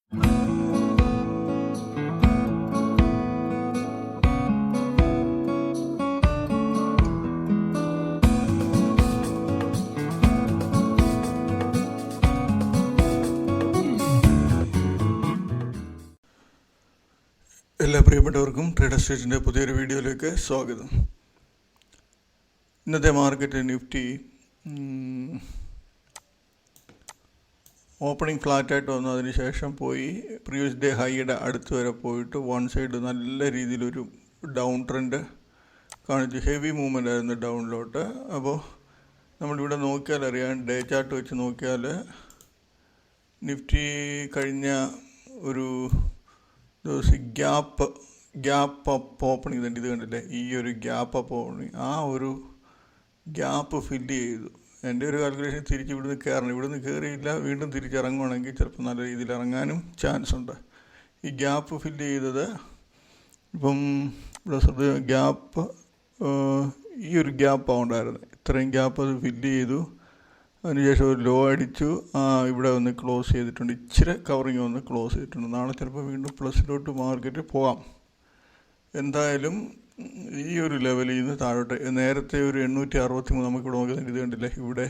എല്ലാ പ്രിയപ്പെട്ടവർക്കും ട്രേഡർ സ്റ്റേറ്റിൻ്റെ പുതിയൊരു വീഡിയോയിലേക്ക് സ്വാഗതം. ഇന്നത്തെ മാർക്കറ്റ് നിഫ്റ്റി ഓപ്പണിംഗ് ഫ്ലാറ്റായിട്ട് വന്നു. അതിന് ശേഷം പോയി പ്രീവിയസ് ഡേ ഹൈയുടെ അടുത്ത് വരെ പോയിട്ട് വൺ സൈഡ് നല്ല രീതിയിലൊരു ഡൗൺ ട്രെൻഡ് കാണിച്ചു. ഹെവി മൂവ്മെൻ്റ് ആയിരുന്നു ഡൗണിലോട്ട്. അപ്പോൾ നമ്മളിവിടെ നോക്കിയാൽ അറിയാം, ഡേ ചാർട്ട് വെച്ച് നോക്കിയാൽ നിഫ്റ്റി കഴിഞ്ഞ ഒരു ഗ്യാപ്പ് അപ്പ് ഓപ്പണിംഗ് തന്നെ ഇത് കണ്ടില്ലേ, ഈ ഒരു ഗ്യാപ്പ് അപ്പ് ഓപ്പണിംഗ്, ആ ഒരു ഗ്യാപ്പ് ഫില്ല് ചെയ്തു. എൻ്റെ ഒരു കാൽക്കുലേഷൻ തിരിച്ച് ഇവിടുന്ന് കയറണം, ഇവിടുന്ന് കയറിയില്ല വീണ്ടും തിരിച്ചിറങ്ങുവാണെങ്കിൽ ചിലപ്പോൾ നല്ല രീതിയിൽ ഇറങ്ങാനും ചാൻസ് ഉണ്ട്. ഈ ഗ്യാപ്പ് ഫില്ല് ചെയ്തത് ഇപ്പം ഇവിടെ ഗ്യാപ്പ് ഈ ഒരു ഗ്യാപ്പാണ് ഉണ്ടായിരുന്നു. ഇത്രയും ഗ്യാപ്പ് അത് ഫില്ല് ചെയ്തു. അതിനുശേഷം ഒരു ലോ അടിച്ചു, ഇവിടെ ഒന്ന് ക്ലോസ് ചെയ്തിട്ടുണ്ട്. ഇച്ചിരി കവറിങ് ഒന്ന് ക്ലോസ് ചെയ്തിട്ടുണ്ട്. നാളെ ചിലപ്പോൾ വീണ്ടും പ്ലസിലോട്ട് മാർക്കറ്റ് പോകാം. എന്തായാലും ഈ ഒരു ലെവലിൽ നിന്ന് താഴോട്ട് നേരത്തെ ഒരു 863 നമുക്കിവിടെ നോക്കുന്നത് ഇത് കണ്ടില്ലേ, ഇവിടെ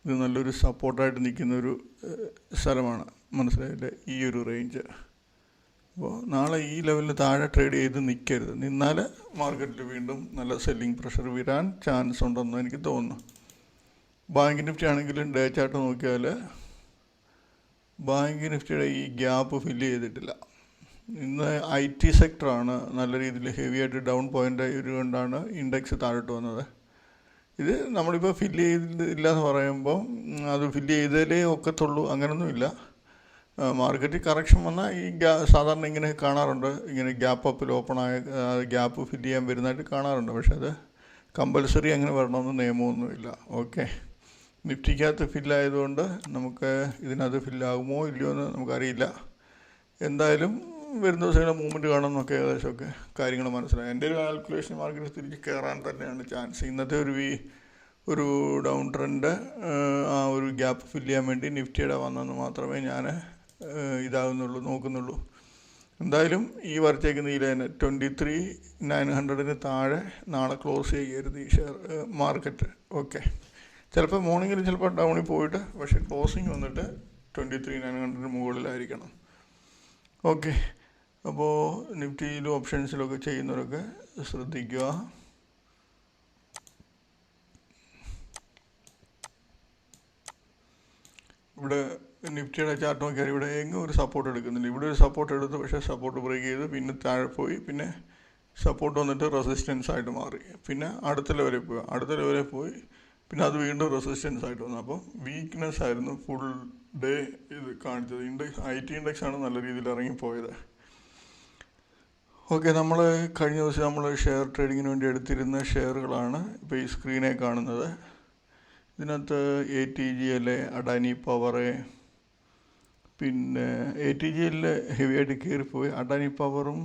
ഇത് നല്ലൊരു സപ്പോർട്ടായിട്ട് നിൽക്കുന്ന ഒരു സ്ഥലമാണ്, മനസ്സിലായില്ലേ, ഈ ഒരു റേഞ്ച്. അപ്പോൾ നാളെ ഈ ലെവലിൽ താഴെ ട്രേഡ് ചെയ്ത് നിൽക്കരുത്. നിന്നാൽ മാർക്കറ്റിൽ വീണ്ടും നല്ല സെല്ലിംഗ് പ്രഷർ വരാൻ ചാൻസ് ഉണ്ടെന്ന് എനിക്ക് തോന്നുന്നു. ബാങ്ക് നിഫ്റ്റി ആണെങ്കിലും ഡേ ചാർട്ട് നോക്കിയാൽ ബാങ്ക് നിഫ്റ്റിയുടെ ഈ ഗ്യാപ്പ് ഫില്ല് ചെയ്തിട്ടില്ല. ഇന്ന് IT സെക്ടറാണ് നല്ല രീതിയിൽ ഹെവി ആയിട്ട് ഡൗൺ പോയിൻ്റ് കൊണ്ടാണ് ഇൻഡെക്സ് താഴോട്ട് വന്നത്. ഇത് നമ്മളിപ്പോൾ ഫില്ല് ചെയ്തില്ല എന്ന് പറയുമ്പോൾ അത് ഫില്ല് ചെയ്തതിലേ ഒക്കത്തുള്ളൂ, അങ്ങനൊന്നുമില്ല. മാർക്കറ്റ് കറക്ഷൻ വന്നാൽ ഈ സാധാരണ ഇങ്ങനെ കാണാറുണ്ട്, ഇങ്ങനെ ഗ്യാപ്പ് അപ്പിൽ ഓപ്പണായ ഗ്യാപ്പ് ഫില്ല് ചെയ്യാൻ വരുന്നതായിട്ട് കാണാറുണ്ട്. പക്ഷെ അത് കമ്പൽസറി അങ്ങനെ വരണമെന്ന് നിയമമൊന്നുമില്ല. ഓക്കെ, നിഫ്റ്റിക്കകത്ത് ഫില്ലായതുകൊണ്ട് നമുക്ക് ഇതിനകത്ത് ഫില്ലാകുമോ ഇല്ലയോ എന്ന് നമുക്കറിയില്ല. എന്തായാലും വരുന്ന ദിവസങ്ങളെ മൂവ്മെൻറ്റ് കാണുമെന്നൊക്കെ ഏകദേശമൊക്കെ കാര്യങ്ങൾ മനസ്സിലായി. എൻ്റെ ഒരു കാൽക്കുലേഷൻ മാർക്കറ്റ് തിരിച്ച് കയറാൻ തന്നെയാണ് ചാൻസ്. ഇന്നത്തെ ഒരു ഡൗൺ ട്രെൻഡ് ആ ഒരു ഗ്യാപ്പ് ഫില്ല് ചെയ്യാൻ വേണ്ടി നിഫ്റ്റിയുടെ വന്നെന്ന് മാത്രമേ ഞാൻ നോക്കുന്നുള്ളൂ. എന്തായാലും ഈ വരച്ചേക്കുന്ന ഈ ലൈന് 23,900 താഴെ നാളെ ക്ലോസ് ചെയ്യരുത് ഈ ഷെയർ മാർക്കറ്റ്. ഓക്കെ, ചിലപ്പോൾ മോർണിംഗിൽ ചിലപ്പോൾ ഡൗണിൽ പോയിട്ട് പക്ഷേ ക്ലോസിങ് വന്നിട്ട് 23,900 മുകളിലായിരിക്കണം. ഓക്കെ, അപ്പോൾ നിഫ്റ്റിയിലും ഓപ്ഷൻസിലൊക്കെ ചെയ്യുന്നവരൊക്കെ ശ്രദ്ധിക്കുക. ഇവിടെ നിഫ്റ്റിയുടെ ചാർട്ട് നോക്കിയാൽ ഇവിടെ എങ്ങും ഒരു സപ്പോർട്ട് എടുക്കുന്നില്ല. ഇവിടെ ഒരു സപ്പോർട്ട് എടുത്തു, പക്ഷേ സപ്പോർട്ട് ബ്രേക്ക് ചെയ്ത് പിന്നെ താഴെ പോയി, പിന്നെ സപ്പോർട്ട് വന്നിട്ട് റെസിസ്റ്റൻസ് ആയിട്ട് മാറി, പിന്നെ അടുത്ത ലെവലിൽ പോയി, പിന്നെ അത് വീണ്ടും റെസിസ്റ്റൻസ് ആയിട്ട് വന്നു. അപ്പോൾ വീക്ക്നെസ് ആയിരുന്നു ഫുൾ ഡേ ഇത് കാണിച്ചത്. IT ഇൻഡെക്സാണ് നല്ല രീതിയിൽ ഇറങ്ങിപ്പോയത്. ഓക്കെ, നമ്മൾ കഴിഞ്ഞ ദിവസം നമ്മൾ ഷെയർ ട്രേഡിങ്ങിന് വേണ്ടി എടുത്തിരുന്ന ഷെയറുകളാണ് ഇപ്പോൾ ഈ സ്ക്രീനിൽ കാണുന്നത്. ഇതിനകത്ത് ATGL, അഡാനി പവർ, പിന്നെ ATGL ഹെവി ആയിട്ട് കയറിപ്പോയി. അഡാനി പവറും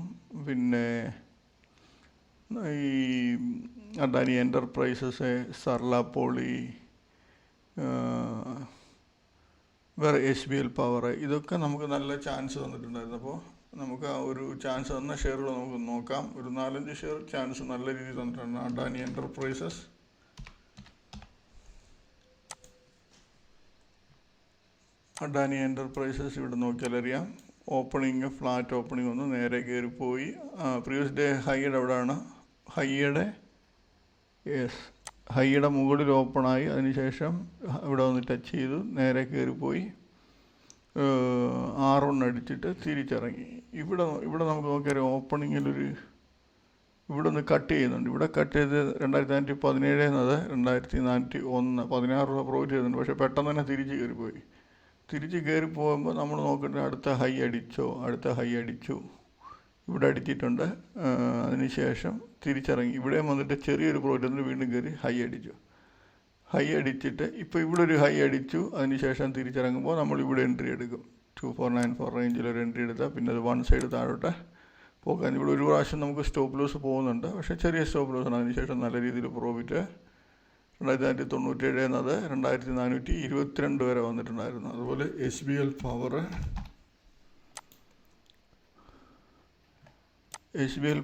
പിന്നെ ഈ അഡാനി എൻ്റർപ്രൈസസ്, സർല പോളി, വേറെ SBL പവർ, ഇതൊക്കെ നമുക്ക് നല്ല ചാൻസ് തന്നിട്ടുണ്ടായിരുന്നു. അപ്പോൾ നമുക്ക് ആ ഒരു ചാൻസ് തന്ന ഷെയറുകൾ നമുക്ക് നോക്കാം. ഒരു 4-5 ഷെയർ ചാൻസ് നല്ല രീതിയിൽ തന്നിട്ടുണ്ട്. അഡാനി എൻ്റർപ്രൈസസ് ഇവിടെ നോക്കിയാൽ അറിയാം, ഫ്ലാറ്റ് ഓപ്പണിംഗ് ഒന്ന് നേരെ കയറിപ്പോയി. പ്രീവിയസ് ഡേ ഹൈയുടെ അവിടെയാണ്, ഹൈയുടെ മുകളിൽ ഓപ്പണായി. അതിനുശേഷം ഇവിടെ വന്ന് ടച്ച് ചെയ്തു, നേരെ കയറിപ്പോയി, R1 അടിച്ചിട്ട് തിരിച്ചിറങ്ങി. ഇവിടെ നമുക്ക് നോക്കിയാൽ ഓപ്പണിങ്ങിലൊരു ഇവിടെ ഒന്ന് കട്ട് ചെയ്യുന്നുണ്ട്. ഇവിടെ കട്ട് ചെയ്ത് 2417 എന്നത് 2401 16 രൂപ പ്രോഫിറ്റ് ചെയ്തിട്ടുണ്ട്. പക്ഷേ പെട്ടെന്ന് തന്നെ തിരിച്ച് കയറി പോകുമ്പോൾ നമ്മൾ നോക്കേണ്ടത് അടുത്ത ഹൈ അടിച്ചു, ഇവിടെ അടിച്ചിട്ടുണ്ട്. അതിനുശേഷം തിരിച്ചിറങ്ങി, ഇവിടെ വന്നിട്ട് ചെറിയൊരു പ്രോഫിറ്റ് എന്നിട്ട് വീണ്ടും കയറി ഹൈ അടിച്ചിട്ട് ഇപ്പോൾ ഇവിടെ ഒരു ഹൈ അടിച്ചു. അതിനുശേഷം തിരിച്ചിറങ്ങുമ്പോൾ നമ്മൾ ഇവിടെ എൻട്രി എടുക്കും. 2494 റേഞ്ചിലൊരു എൻട്രി എടുത്താൽ പിന്നെ അത് വൺ സൈഡ് താഴോട്ട് പോകാൻ. ഇവിടെ ഒരു പ്രാവശ്യം നമുക്ക് സ്റ്റോപ്പ് ലോസ് പോകുന്നുണ്ട്, പക്ഷേ ചെറിയ സ്റ്റോപ്പ് ലോസാണ്. അതിനുശേഷം നല്ല രീതിയിൽ പ്രോഫിറ്റ് 2997 എന്നത് 2422 വരെ വന്നിട്ടുണ്ടായിരുന്നു. അതുപോലെ HBL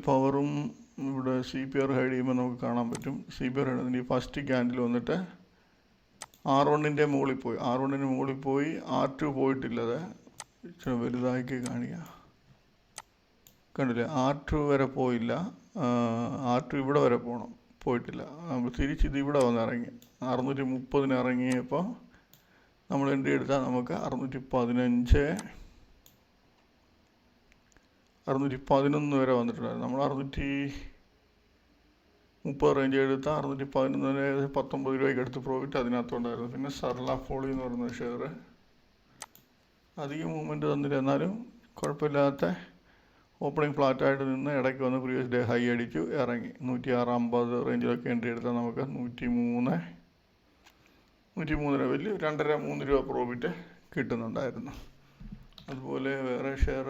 പവറും ഇവിടെ CPR ഹൈഡ് ചെയ്യുമ്പോൾ നമുക്ക് കാണാൻ പറ്റും. CPR ഹൈഡ് ഈ ഫസ്റ്റ് ക്യാൻഡിൽ വന്നിട്ട് R1-ൻ്റെ മുകളിൽ പോയി, R1-ന് മുകളിൽ പോയി, R2 പോയിട്ടില്ലത്. ഇച്ചിരി വലുതാക്കി കാണിക്കുക, കണ്ടില്ലേ? R2 വരെ പോയില്ല, R2 ഇവിടെ വരെ പോയിട്ടില്ല. തിരിച്ച് ഇത് ഇവിടെ വന്ന് ഇറങ്ങി 630 ഇറങ്ങിയപ്പോൾ നമ്മൾ എൻട്രി എടുത്താൽ നമുക്ക് 611 വരെ വന്നിട്ടുണ്ടായിരുന്നു. നമ്മൾ 630 റേഞ്ച് എടുത്താൽ 611 ഏകദേശം 19 രൂപയ്ക്ക് അടുത്ത് പ്രോഫിറ്റ് അതിനകത്തുണ്ടായിരുന്നു. പിന്നെ സർല ഫോളി എന്ന് പറയുന്ന ഷെയർ അധികം മൂവ്മെൻറ്റ് തന്നില്ല, എന്നാലും കുഴപ്പമില്ലാത്ത ഓപ്പണിംഗ് ഫ്ലാറ്റായിട്ട് നിന്ന് ഇടയ്ക്ക് വന്ന് പ്രീവിയസ് ഡേ ഹൈ അടിച്ചു ഇറങ്ങി. 106.50 റേഞ്ചിലൊക്കെ എൻട്രി എടുത്താൽ നമുക്ക് 103 വലിയ 2.5-3 രൂപ പ്രോഫിറ്റ് കിട്ടുന്നുണ്ടായിരുന്നു. അതുപോലെ വേറെ ഷെയർ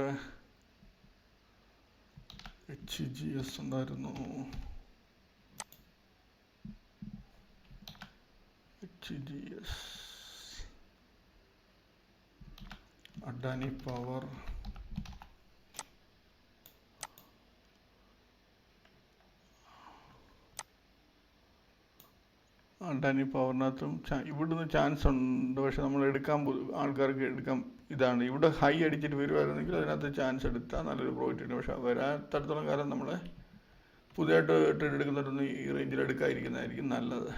HGS ഉണ്ടായിരുന്നു. HGS, അഡാനി പവർ, അഡാനി പവറിനകത്തും ഇവിടുന്ന് ചാൻസ് ഉണ്ട്. പക്ഷെ നമ്മൾ ആൾക്കാർക്ക് എടുക്കാൻ ഇതാണ്. ഇവിടെ ഹൈ അടിച്ചിട്ട് വരുമായിരുന്നെങ്കിൽ അതിനകത്ത് ചാൻസ് എടുത്താൽ നല്ലൊരു പ്രോഫിറ്റ് ഉണ്ട്. പക്ഷെ വരാത്തടത്തോളം കാലം നമ്മൾ പുതിയതായിട്ട് ട്രേഡ് എടുക്കുന്നവരൊന്നും ഈ റേഞ്ചിൽ എടുക്കാതിരിക്കുന്നതായിരിക്കും നല്ലത്.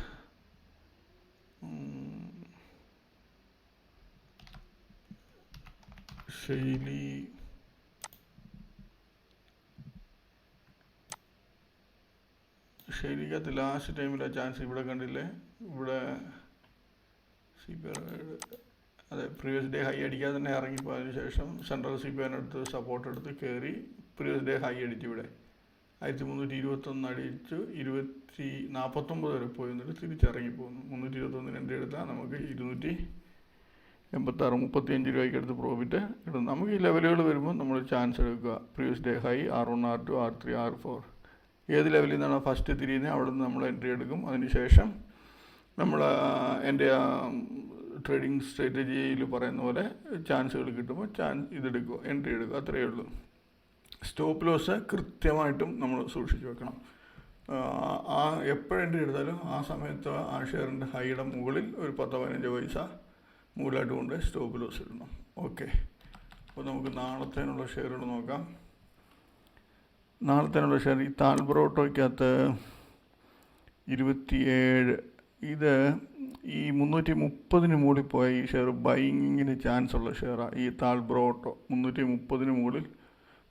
ശൈലിക്കകത്ത് ലാസ്റ്റ് ടൈമിലെ ചാൻസ് ഇവിടെ കണ്ടില്ലേ? ഇവിടെ CPR അതെ പ്രീവിയസ് ഡേ ഹൈ അടിക്കാതെ തന്നെ ഇറങ്ങിപ്പോയതിനു ശേഷം സെൻട്രൽ CPR-അടുത്ത് സപ്പോർട്ട് എടുത്ത് കയറി പ്രീവിയസ് ഡേ ഹൈ അടിച്ചു. ഇവിടെ 1321 അടിച്ചു 49 വരെ പോയി, എന്നിട്ട് തിരിച്ചിറങ്ങിപ്പോകുന്നു. 321 എൻട്രി എടുത്താൽ നമുക്ക് 286 35 രൂപയ്ക്ക് അടുത്ത് പ്രോഫിറ്റ് കിട്ടും. നമുക്ക് ഈ ലെവലുകൾ വരുമ്പോൾ നമ്മൾ ചാൻസ് എടുക്കുക. Previous day high R1, R2, R3, R4 ഏത് ലെവലിൽ നിന്നാണ് ഫസ്റ്റ് തിരിയുന്നത് അവിടെ നിന്ന് നമ്മൾ എൻട്രി എടുക്കും. അതിനുശേഷം നമ്മൾ എൻ്റെ ട്രേഡിംഗ് സ്ട്രാറ്റജിയിൽ പറയുന്ന പോലെ ചാൻസുകൾ കിട്ടുമ്പോൾ ഇതെടുക്കുക, എൻട്രി എടുക്കുക, അത്രയേ ഉള്ളൂ. സ്റ്റോപ്പ് ലോസ് കൃത്യമായിട്ടും നമ്മൾ സൂക്ഷിച്ച് വെക്കണം. എപ്പോഴെൻട്രി എടുത്താലും ആ സമയത്ത് ആ ഷെയറിൻ്റെ ഹൈയുടെ മുകളിൽ ഒരു 10-15 പൈസ മുകളിലായിട്ട് കൊണ്ട് സ്റ്റോപ്പ് ലോസ് ഇടണം. ഓക്കെ, അപ്പോൾ നമുക്ക് നാളത്തേനുള്ള ഷെയറുകൾ നോക്കാം. നാളത്തേനുള്ള ഷെയർ ഈ താൽബ്രോട്ടോയ്ക്കകത്ത് 27, ഇത് ഈ 330 മുകളിൽ പോയ ഈ ഷെയർ ബൈങ്ങിന് ചാൻസ് ഉള്ള ഷെയറാണ്. ഈ താൽബ്രോട്ടോ 330 മുകളിൽ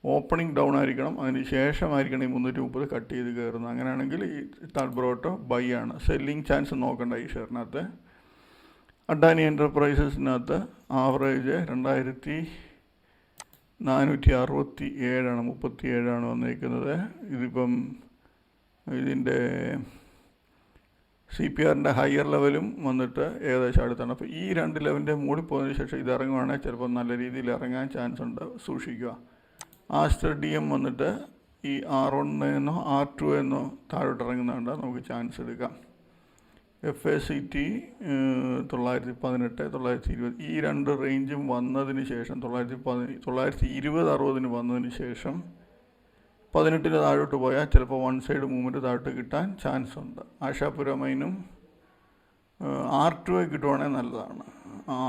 ഓപ്പണിംഗ് ഡൗൺ ആയിരിക്കണം, അതിന് ശേഷമായിരിക്കണം ഈ 330 കട്ട് ചെയ്ത് കയറുന്നത്. അങ്ങനെയാണെങ്കിൽ ഈ താൽബ്രോട്ടോ ബൈ ആണ്. സെല്ലിംഗ് ചാൻസ് നോക്കണ്ട ഈ ഷെയറിനകത്ത്. അഡാനി എൻ്റർപ്രൈസസിനകത്ത് ആവറേജ് 2467 37 വന്നിരിക്കുന്നത്. ഇതിപ്പം ഇതിൻ്റെ CPR-ൻ്റെ ഹയർ ലെവലും വന്നിട്ട് ഏകദേശം അടുത്താണ്. അപ്പോൾ ഈ 2 ലെവലിൻ്റെ മുകളിൽ പോയതിന് ശേഷം ഇത് ഇറങ്ങുവാണെങ്കിൽ ചിലപ്പോൾ നല്ല രീതിയിൽ ഇറങ്ങാൻ ചാൻസ് ഉണ്ട്, സൂക്ഷിക്കുക. ആസ്റ്റർ DM വന്നിട്ട് ഈ R1-എന്നോ R2-എന്നോ താഴോട്ട് ഇറങ്ങുന്നതുകൊണ്ട് നമുക്ക് ചാൻസ് എടുക്കാം. FACT 918 920 ഈ 2 റേഞ്ചും വന്നതിന് ശേഷം 920-60 വന്നതിന് ശേഷം 18 താഴോട്ട് പോയാൽ ചിലപ്പോൾ വൺ സൈഡ് മൂവ്മെൻറ്റ് താഴോട്ട് കിട്ടാൻ ചാൻസ് ഉണ്ട്. ആശാപുരമൈനും R2 കിട്ടുവാണെങ്കിൽ നല്ലതാണ്.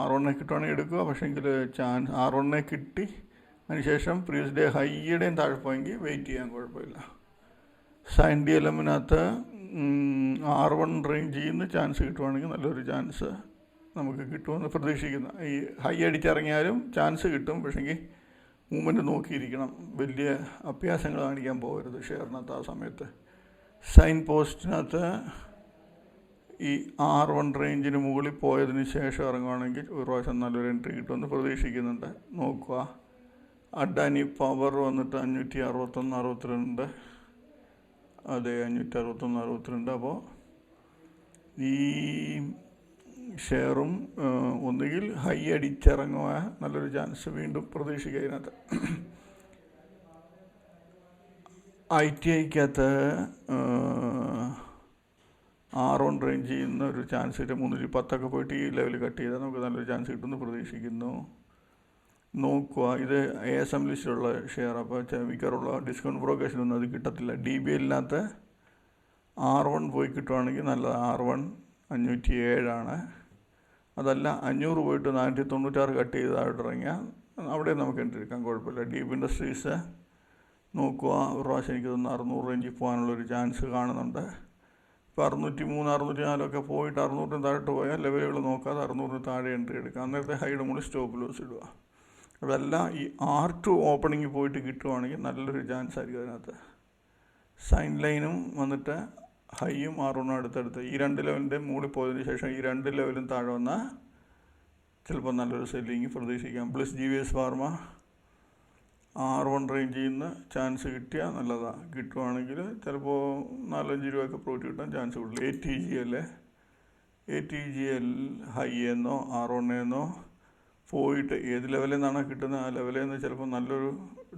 R1 കിട്ടുവാണെങ്കിൽ എടുക്കുക. പക്ഷേങ്കിൽ ചാൻസ് R1 കിട്ടി അതിനുശേഷം പ്രീവിയസ് ഡേ ഹൈയുടെയും താഴെ പോയെങ്കിൽ വെയിറ്റ് ചെയ്യാൻ കുഴപ്പമില്ല. സൈൻ DLM-നകത്ത് R1 റേഞ്ചിൽ നിന്ന് ചാൻസ് കിട്ടുവാണെങ്കിൽ നല്ലൊരു ചാൻസ് നമുക്ക് കിട്ടുമെന്ന് പ്രതീക്ഷിക്കുന്നു. ഈ ഹൈ അടിച്ചിറങ്ങിയാലും ചാൻസ് കിട്ടും, പക്ഷേങ്കിൽ മൂവ്മെൻറ്റ് നോക്കിയിരിക്കണം. വലിയ അഭ്യാസങ്ങൾ കാണിക്കാൻ പോകരുത് ഷെയറിനകത്ത് ആ സമയത്ത്. സൈൻ പോസ്റ്റിനകത്ത് ഈ R1 റേഞ്ചിന് മുകളിൽ പോയതിന് ശേഷം ഇറങ്ങുവാണെങ്കിൽ ഒരു പ്രാവശ്യം നല്ലൊരു എൻട്രി കിട്ടുമെന്ന് പ്രതീക്ഷിക്കുന്നുണ്ട്, നോക്കുക. അഡാനി പവർ വന്നിട്ട് 561-62, അതെ 561-62. അപ്പോൾ ഈ ഷെയറും ഒന്നുകിൽ ഹൈ അടിച്ചിറങ്ങുക നല്ലൊരു ചാൻസ് വീണ്ടും പ്രതീക്ഷിക്കുക. അതിനകത്ത് ITIക്കകത്ത് R1 റേഞ്ച് ചെയ്യുന്ന ഒരു ചാൻസ് കിട്ടും. 310 പോയിട്ട് ഈ ലെവൽ കട്ട് ചെയ്താൽ നമുക്ക് നല്ലൊരു ചാൻസ് കിട്ടുമെന്ന് പ്രതീക്ഷിക്കുന്നു. നോക്കുക, ഇത് ASM ലിസ്റ്റിലുള്ള ഷെയർ. അപ്പോൾ മിക്കവാറുള്ള ഡിസ്കൗണ്ട് ബ്രോക്കേഴ്സിനൊന്നും അത് കിട്ടത്തില്ല. DBLനകത്ത് R1 പോയി കിട്ടുവാണെങ്കിൽ നല്ലത്. R1 507 അതല്ല 500 പോയിട്ട് 496 കട്ട് ചെയ്ത് താഴോട്ടിറങ്ങിയാൽ അവിടെ നമുക്ക് എൻട്രി എടുക്കാം, കുഴപ്പമില്ല. ഡീപ്പ് ഇൻഡസ്ട്രീസ് നോക്കുക, ഒരു പ്രാവശ്യം എനിക്ക് തോന്നുന്നു 600 റേഞ്ചിൽ പോകാനുള്ളൊരു ചാൻസ് കാണുന്നുണ്ട്. ഇപ്പോൾ 603 604 പോയിട്ട് 600 താഴോട്ട് പോയാൽ ലെവലുകൾ നോക്കാതെ 600 താഴെ എൻട്രി എടുക്കുക. അന്നേരത്തെ ഹൈഡ് മുകളിൽ സ്റ്റോപ്പ് ലോസ് ഇടുക. അതല്ല ഈ R2 ഓപ്പണിങ്ങിൽ പോയിട്ട് കിട്ടുവാണെങ്കിൽ നല്ലൊരു ചാൻസ് ആയിരിക്കും അതിനകത്ത്. സൈൻ ലൈനും വന്നിട്ട് ഹൈയും R1 അടുത്തടുത്ത് ഈ 2 ലെവലിൻ്റെ മുകളിൽ പോയതിന് ശേഷം ഈ 2 ലെവലും താഴെ വന്നാൽ ചിലപ്പോൾ നല്ലൊരു സെല്ലിങ് പ്രതീക്ഷിക്കാം. പ്ലസ് GVS ഫാർമ R1 റേഞ്ചിൽ നിന്ന് ചാൻസ് കിട്ടിയാൽ നല്ലതാണ്. കിട്ടുവാണെങ്കിൽ ചിലപ്പോൾ 4-5 രൂപയൊക്കെ പ്രോഫിറ്റ് കിട്ടാൻ ചാൻസ് കൂടുതൽ. ATGL ഹൈ എന്നോ R1 എന്നോ പോയിട്ട് ഏത് ലെവലിൽ നിന്നാണോ കിട്ടുന്നത് ആ ലെവലിൽ നിന്ന് ചിലപ്പോൾ നല്ലൊരു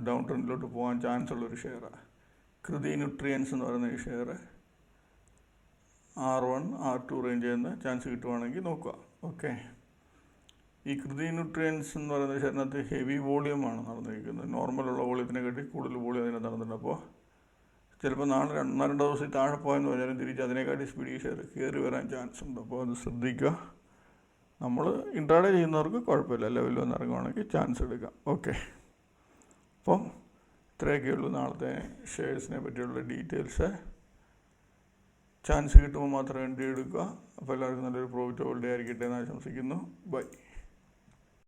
ഡൗൺ ട്രെൻഡിലോട്ട് പോകാൻ ചാൻസ് ഉള്ളൊരു ഷെയറാണ്. കൃതി ന്യൂട്രിയൻസ് എന്ന് പറയുന്ന ഈ ഷെയർ R1 R2 റേഞ്ചിൽ നിന്ന് ചാൻസ് കിട്ടുവാണെങ്കിൽ നോക്കുക. ഓക്കെ, ഈ കൃതി ന്യൂട്രിയൻസ് എന്ന് പറയുന്ന ഷെയറിനകത്ത് ഹെവി വോളിയമാണ് നടന്നിരിക്കുന്നത്. നോർമലുള്ള വോളിയത്തിനെ കാട്ടി കൂടുതൽ വോളിയം അതിനകത്ത് നടന്നിട്ടുണ്ട്. അപ്പോൾ ചിലപ്പോൾ നാളെ 2 ദിവസം താഴെ പോയെന്ന് പറഞ്ഞാലും തിരിച്ച് അതിനെക്കാട്ടി സ്പീഡ് ഈ ഷെയർ കയറി വരാൻ ചാൻസ് ഉണ്ട്. അപ്പോൾ അത് ശ്രദ്ധിക്കുക. നമ്മൾ ഇൻട്രാഡേ ചെയ്യുന്നവർക്ക് കുഴപ്പമില്ല, ലെവലിൽ വന്ന് ഇറങ്ങുവാണെങ്കിൽ ചാൻസ് എടുക്കാം. ഓക്കെ, അപ്പം ഇത്രയൊക്കെയുള്ളൂ നാളത്തെ ഷെയർസിനെ പറ്റിയുള്ള ഡീറ്റെയിൽസ്. ചാൻസ് കിട്ടുമ്പോൾ മാത്രം എൻട്രി എടുക്കുക. അപ്പോൾ എല്ലാവർക്കും നല്ലൊരു പ്രോഫിറ്റബിൾ ഡേ ആയിരിക്കട്ടെ എന്ന് ആശംസിക്കുന്നു. ബൈ.